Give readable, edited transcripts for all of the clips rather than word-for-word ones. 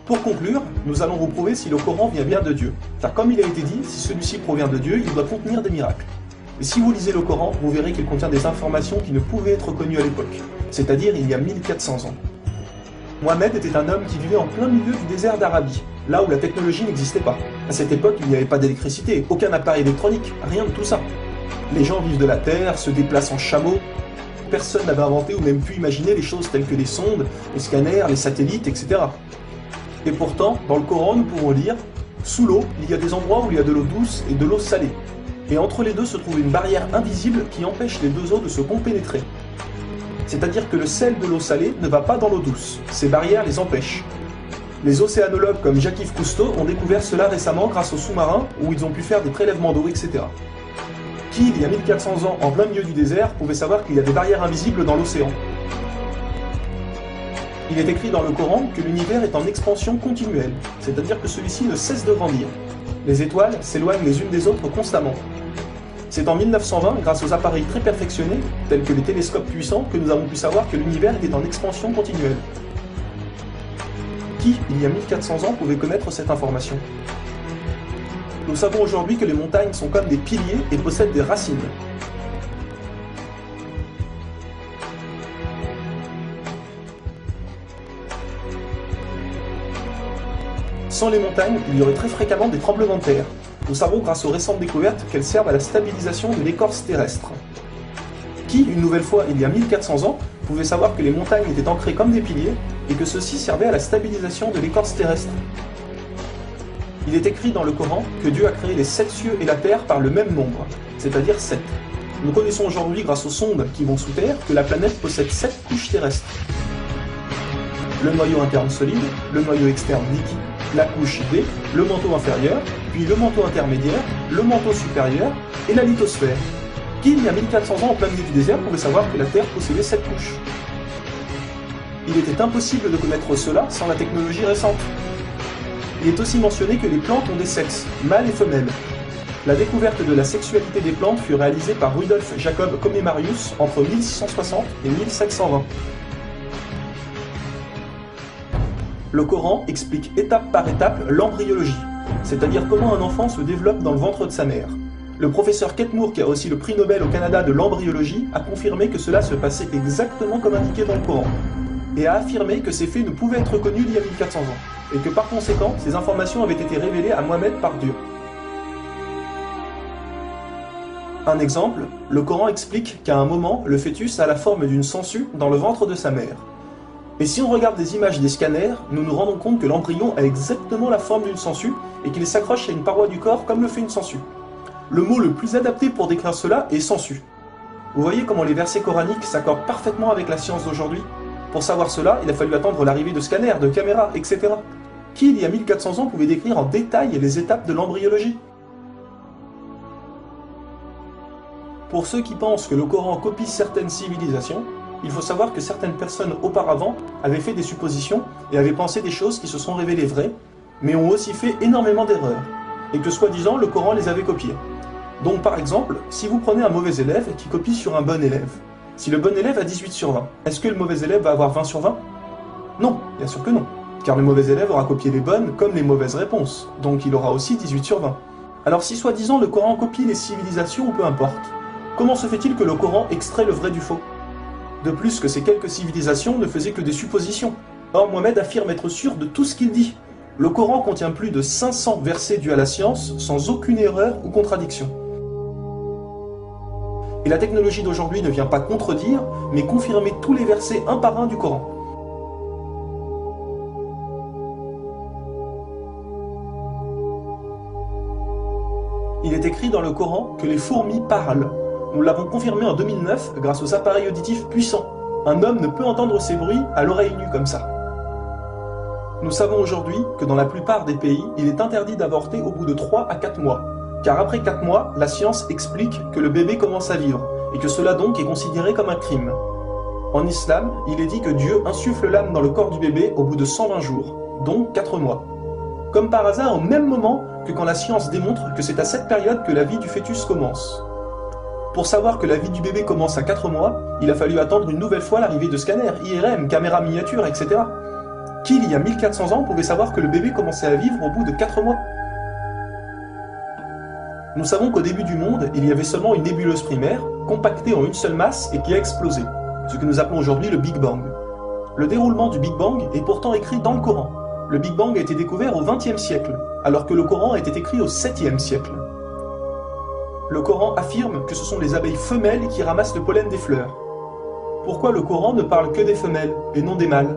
Pour conclure, nous allons vous prouver si le Coran vient bien de Dieu. Car comme il a été dit, si celui-ci provient de Dieu, il doit contenir des miracles. Et si vous lisez le Coran, vous verrez qu'il contient des informations qui ne pouvaient être connues à l'époque, c'est-à-dire il y a 1400 ans. Mohammed était un homme qui vivait en plein milieu du désert d'Arabie, là où la technologie n'existait pas. À cette époque, il n'y avait pas d'électricité, aucun appareil électronique, rien de tout ça. Les gens vivent de la terre, se déplacent en chameau. Personne n'avait inventé ou même pu imaginer les choses telles que les sondes, les scanners, les satellites, etc. Et pourtant, dans le Coran, nous pouvons lire « Sous l'eau, il y a des endroits où il y a de l'eau douce et de l'eau salée. Et entre les deux se trouve une barrière invisible qui empêche les deux eaux de se compénétrer. C'est-à-dire que le sel de l'eau salée ne va pas dans l'eau douce. Ces barrières les empêchent. Les océanologues comme Jacques-Yves Cousteau ont découvert cela récemment grâce aux sous-marins où ils ont pu faire des prélèvements d'eau, etc. Qui, il y a 1400 ans, en plein milieu du désert, pouvait savoir qu'il y a des barrières invisibles dans l'océan? Il est écrit dans le Coran que l'univers est en expansion continuelle, c'est-à-dire que celui-ci ne cesse de grandir. Les étoiles s'éloignent les unes des autres constamment. C'est en 1920, grâce aux appareils très perfectionnés, tels que les télescopes puissants, que nous avons pu savoir que l'univers était en expansion continuelle. Qui, il y a 1400 ans, pouvait connaître cette information? Nous savons aujourd'hui que les montagnes sont comme des piliers et possèdent des racines. Sans les montagnes, il y aurait très fréquemment des tremblements de terre. Nous savons grâce aux récentes découvertes qu'elles servent à la stabilisation de l'écorce terrestre. Qui, une nouvelle fois, il y a 1400 ans, pouvait savoir que les montagnes étaient ancrées comme des piliers et que ceux-ci servaient à la stabilisation de l'écorce terrestre? Il est écrit dans le Coran que Dieu a créé les 7 cieux et la terre par le même nombre, c'est-à-dire 7. Nous connaissons aujourd'hui, grâce aux sondes qui vont sous terre, que la planète possède 7 couches terrestres. Le noyau interne solide, le noyau externe liquide, la couche D, le manteau inférieur, puis le manteau intermédiaire, le manteau supérieur et la lithosphère. Qui, il y a 1400 ans en plein milieu du désert, pouvait savoir que la Terre possédait 7 couches? Il était impossible de connaître cela sans la technologie récente. Il est aussi mentionné que les plantes ont des sexes, mâles et femelles. La découverte de la sexualité des plantes fut réalisée par Rudolf Jacob Comé-Marius entre 1660 et 1720. Le Coran explique étape par étape l'embryologie, c'est-à-dire comment un enfant se développe dans le ventre de sa mère. Le professeur Ketmour, qui a aussi le prix Nobel au Canada de l'embryologie, a confirmé que cela se passait exactement comme indiqué dans le Coran, et a affirmé que ces faits ne pouvaient être connus il y a 1400 ans, et que par conséquent, ces informations avaient été révélées à Mohammed par Dieu. Un exemple, le Coran explique qu'à un moment, le fœtus a la forme d'une sangsue dans le ventre de sa mère. Et si on regarde des images des scanners, nous nous rendons compte que l'embryon a exactement la forme d'une sangsue et qu'il s'accroche à une paroi du corps comme le fait une sangsue. Le mot le plus adapté pour décrire cela est sangsue. Vous voyez comment les versets coraniques s'accordent parfaitement avec la science d'aujourd'hui? Pour savoir cela, il a fallu attendre l'arrivée de scanners, de caméras, etc. Qui, il y a 1400 ans, pouvait décrire en détail les étapes de l'embryologie? Pour ceux qui pensent que le Coran copie certaines civilisations, il faut savoir que certaines personnes auparavant avaient fait des suppositions et avaient pensé des choses qui se sont révélées vraies, mais ont aussi fait énormément d'erreurs, et que soi-disant le Coran les avait copiées. Donc par exemple, si vous prenez un mauvais élève qui copie sur un bon élève, si le bon élève a 18 sur 20, est-ce que le mauvais élève va avoir 20 sur 20? Non, bien sûr que non, car le mauvais élève aura copié les bonnes comme les mauvaises réponses, donc il aura aussi 18 sur 20. Alors si soi-disant le Coran copie les civilisations ou peu importe, comment se fait-il que le Coran extrait le vrai du faux? De plus que ces quelques civilisations ne faisaient que des suppositions. Or Mohammed affirme être sûr de tout ce qu'il dit. Le Coran contient plus de 500 versets dus à la science, sans aucune erreur ou contradiction. Et la technologie d'aujourd'hui ne vient pas contredire, mais confirmer tous les versets un par un du Coran. Il est écrit dans le Coran que les fourmis parlent. Nous l'avons confirmé en 2009 grâce aux appareils auditifs puissants. Un homme ne peut entendre ces bruits à l'oreille nue comme ça. Nous savons aujourd'hui que dans la plupart des pays, il est interdit d'avorter au bout de 3 à 4 mois. Car après 4 mois, la science explique que le bébé commence à vivre, et que cela donc est considéré comme un crime. En islam, il est dit que Dieu insuffle l'âme dans le corps du bébé au bout de 120 jours, donc 4 mois. Comme par hasard au même moment que quand la science démontre que c'est à cette période que la vie du fœtus commence. Pour savoir que la vie du bébé commence à 4 mois, il a fallu attendre une nouvelle fois l'arrivée de scanners, IRM, caméras miniatures, etc. Qui, il y a 1400 ans, pouvait savoir que le bébé commençait à vivre au bout de 4 mois? Nous savons qu'au début du monde, il y avait seulement une nébuleuse primaire, compactée en une seule masse et qui a explosé, ce que nous appelons aujourd'hui le Big Bang. Le déroulement du Big Bang est pourtant écrit dans le Coran. Le Big Bang a été découvert au XXe siècle, alors que le Coran a été écrit au 7e siècle. Le Coran affirme que ce sont les abeilles femelles qui ramassent le pollen des fleurs. Pourquoi le Coran ne parle que des femelles et non des mâles?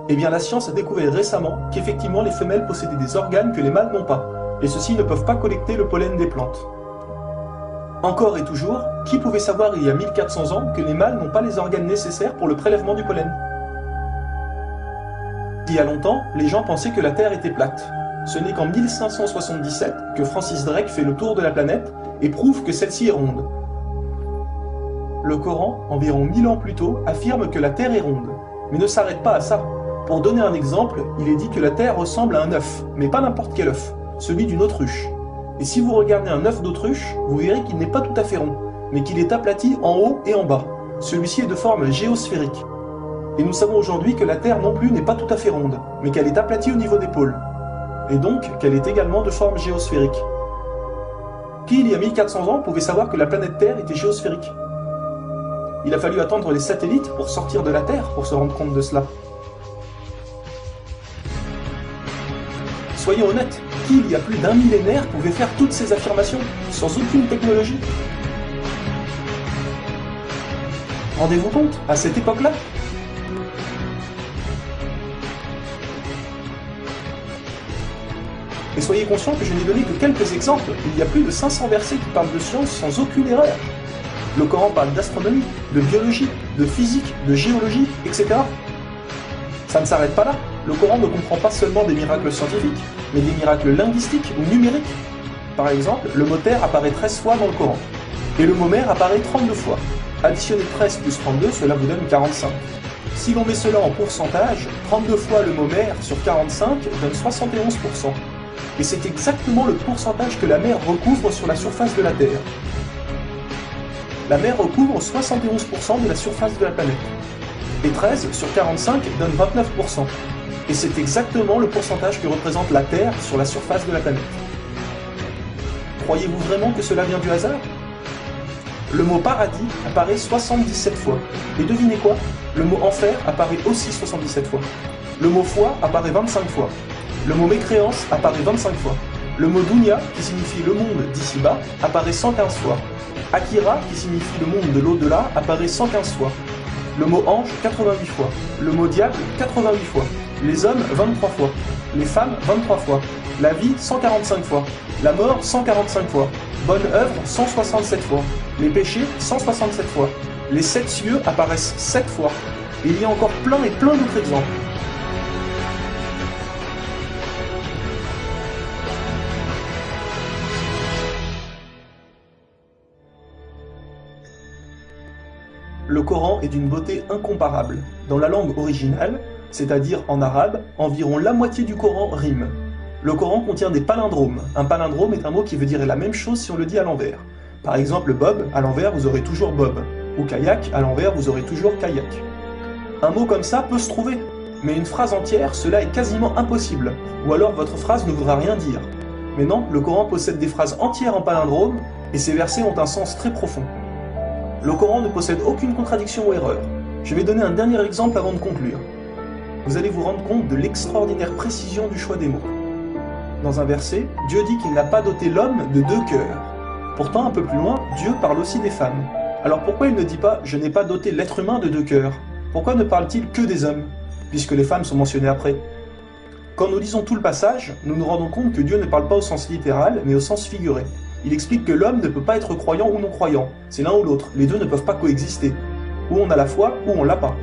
Eh bien la science a découvert récemment qu'effectivement les femelles possédaient des organes que les mâles n'ont pas, et ceux-ci ne peuvent pas collecter le pollen des plantes. Encore et toujours, qui pouvait savoir il y a 1400 ans que les mâles n'ont pas les organes nécessaires pour le prélèvement du pollen? Il y a longtemps, les gens pensaient que la Terre était plate. Ce n'est qu'en 1577 que Francis Drake fait le tour de la planète et prouve que celle-ci est ronde. Le Coran, environ 1000 ans plus tôt, affirme que la Terre est ronde, mais ne s'arrête pas à ça. Pour donner un exemple, il est dit que la Terre ressemble à un œuf, mais pas n'importe quel œuf, celui d'une autruche. Et si vous regardez un œuf d'autruche, vous verrez qu'il n'est pas tout à fait rond, mais qu'il est aplati en haut et en bas. Celui-ci est de forme géosphérique. Et nous savons aujourd'hui que la Terre non plus n'est pas tout à fait ronde, mais qu'elle est aplatie au niveau des pôles. Et donc qu'elle est également de forme géosphérique. Qui, il y a 1400 ans, pouvait savoir que la planète Terre était géosphérique? Il a fallu attendre les satellites pour sortir de la Terre pour se rendre compte de cela. Soyons honnêtes, qui, il y a plus d'un millénaire, pouvait faire toutes ces affirmations, sans aucune technologie? Rendez-vous compte, à cette époque-là? Et soyez conscients que je n'ai donné que quelques exemples, il y a plus de 500 versets qui parlent de science sans aucune erreur. Le Coran parle d'astronomie, de biologie, de physique, de géologie, etc. Ça ne s'arrête pas là. Le Coran ne comprend pas seulement des miracles scientifiques, mais des miracles linguistiques ou numériques. Par exemple, le mot terre apparaît 13 fois dans le Coran, et le mot mer apparaît 32 fois. Additionnez 13 plus 32, cela vous donne 45. Si l'on met cela en pourcentage, 32 fois le mot mer sur 45 donne 71%. Et c'est exactement le pourcentage que la mer recouvre sur la surface de la Terre. La mer recouvre 71% de la surface de la planète. Et 13 sur 45 donne 29%. Et c'est exactement le pourcentage que représente la Terre sur la surface de la planète. Croyez-vous vraiment que cela vient du hasard? Le mot paradis apparaît 77 fois. Et devinez quoi? Le mot enfer apparaît aussi 77 fois. Le mot foi apparaît 25 fois. Le mot mécréance apparaît 25 fois. Le mot dunya, qui signifie le monde d'ici-bas, apparaît 115 fois. Akira, qui signifie le monde de l'au-delà, apparaît 115 fois. Le mot ange, 88 fois. Le mot diable, 88 fois. Les hommes, 23 fois. Les femmes, 23 fois. La vie, 145 fois. La mort, 145 fois. Bonne œuvre, 167 fois. Les péchés, 167 fois. Les 7 cieux apparaissent 7 fois. Et il y a encore plein et plein d'autres exemples. Le Coran est d'une beauté incomparable. Dans la langue originale, c'est-à-dire en arabe, environ la moitié du Coran rime. Le Coran contient des palindromes. Un palindrome est un mot qui veut dire la même chose si on le dit à l'envers. Par exemple, Bob, à l'envers, vous aurez toujours Bob. Ou kayak, à l'envers, vous aurez toujours kayak. Un mot comme ça peut se trouver, mais une phrase entière, cela est quasiment impossible. Ou alors votre phrase ne voudra rien dire. Mais non, le Coran possède des phrases entières en palindrome, et ces versets ont un sens très profond. Le Coran ne possède aucune contradiction ou erreur. Je vais donner un dernier exemple avant de conclure. Vous allez vous rendre compte de l'extraordinaire précision du choix des mots. Dans un verset, Dieu dit qu'il n'a pas doté l'homme de 2 cœurs. Pourtant, un peu plus loin, Dieu parle aussi des femmes. Alors pourquoi il ne dit pas « je n'ai pas doté l'être humain de 2 cœurs » ? Pourquoi ne parle-t-il que des hommes, puisque les femmes sont mentionnées après? Quand nous lisons tout le passage, nous nous rendons compte que Dieu ne parle pas au sens littéral, mais au sens figuré. Il explique que l'homme ne peut pas être croyant ou non-croyant, c'est l'un ou l'autre, les deux ne peuvent pas coexister. Ou on a la foi, ou on l'a pas.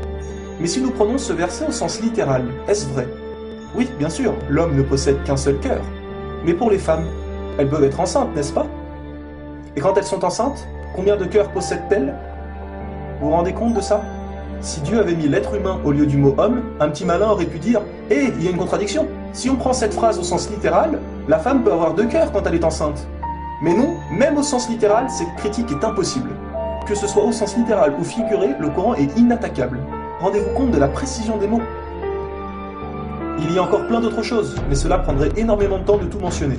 Mais si nous prenons ce verset au sens littéral, est-ce vrai? Oui, bien sûr, l'homme ne possède qu'un seul cœur. Mais pour les femmes, elles peuvent être enceintes, n'est-ce pas? Et quand elles sont enceintes, combien de cœurs possèdent-elles? Vous vous rendez compte de ça? Si Dieu avait mis l'être humain au lieu du mot homme, un petit malin aurait pu dire « Hé, il y a une contradiction! Si on prend cette phrase au sens littéral, la femme peut avoir 2 cœurs quand elle est enceinte. » Mais non, même au sens littéral, cette critique est impossible. Que ce soit au sens littéral ou figuré, le Coran est inattaquable. Rendez-vous compte de la précision des mots. Il y a encore plein d'autres choses, mais cela prendrait énormément de temps de tout mentionner.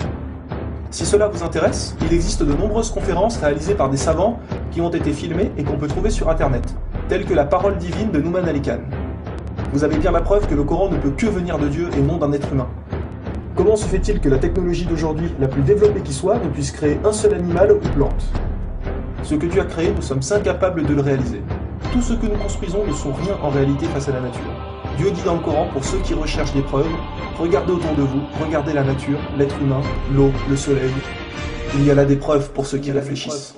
Si cela vous intéresse, il existe de nombreuses conférences réalisées par des savants qui ont été filmées et qu'on peut trouver sur internet, telles que la parole divine de Nouman Ali Khan. Vous avez bien la preuve que le Coran ne peut que venir de Dieu et non d'un être humain. Comment se fait-il que la technologie d'aujourd'hui, la plus développée qui soit, ne puisse créer un seul animal ou plante? Ce que Dieu a créé, nous sommes incapables de le réaliser. Tout ce que nous construisons ne sont rien en réalité face à la nature. Dieu dit dans le Coran, pour ceux qui recherchent des preuves, regardez autour de vous, regardez la nature, l'être humain, l'eau, le soleil. Il y a là des preuves pour ceux qui réfléchissent.